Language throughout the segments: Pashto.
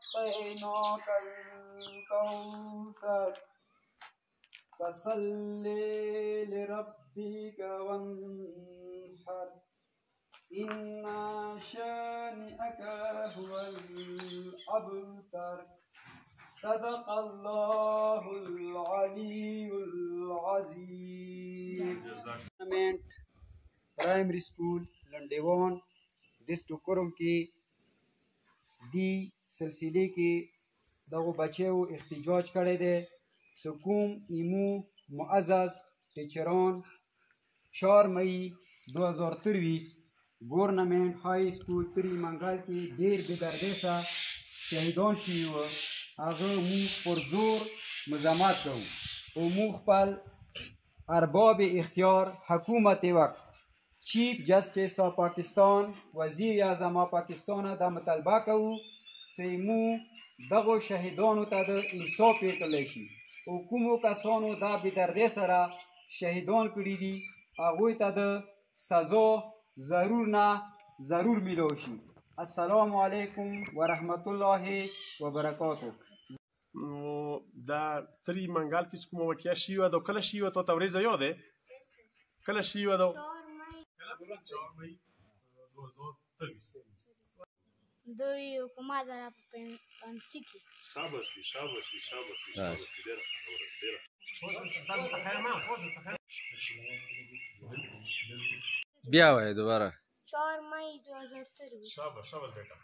وأعطيناك الكوثر فصل لربك وانحر إن شانئك هو الأبتر صدق الله العلي العظيم. Primary school लंडेवान district quorum की दी सिलसिले के दगो बच्चे एहतजाज करे दे सुकूम इमू मुअज़्ज़ज़ टीचरान 4 मई 2023 गवर्नमेंट हाई स्कूल परी मंगल की देर बेदर्दे सा शहीदान शीव आगे मुख पर जोर मज़ामत करूँ और मुख पल अरबाब इख्तियार हुकूमत वक्त चीफ जस्टिस ऑफ पाकिस्तान वजीर आज़म ऑफ पाकिस्तान दा मुतालबा करूँ से मु दगो शहीदान तद इंसाफ पेकलेशी हुकुमों का सोनो दा बेदर्दे सरा शहीदान करी दी आगोई तद सज़ो ज़रूर मिलोशी। अस्सलामु अलैकुम वरहमतुल्लाहि वबरकातुह. دا تری منگل کس کوم وکیا شیوه دو کلا شیوه تو توریز یاده کلا شیوه دو 4 مئی 2023 دوی حکومت را پنسیکی شاباش بیا وای دوباره 4 مئی 2023 شاباش بیٹا.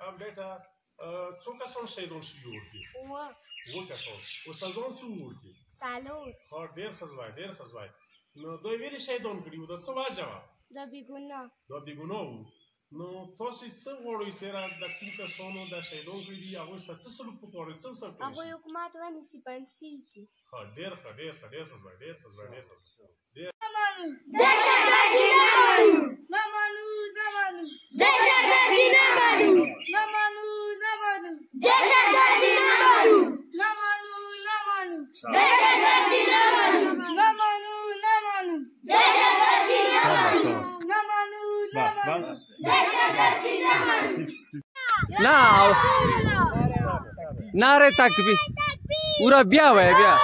اب بیٹا څو کسان شهیدان شوي ورته؟ اووه کسان. استادان څو ورته؟ څلور. ښه ډېر ښه ځوای. نو دوی ولې شهیدان کړي وو؟ د څه وجه وه؟ دا بېګناه وو. نو تاسو څه غواړئ چې د کوم کسانو دا شهیدان کړي دي هغوی سره څه سلوک وکړئ؟ څه ورسره کوئ؟ هغوی حکومت ونیسي پنسي کړي. ښه ډېر ښه ځوای. دهشتګردي نه منو. دهشتګردي نه منو. دهشتګردي نه منو. دهشتګردي نه नारे तकबीर पूरा ब्याह है ब्याह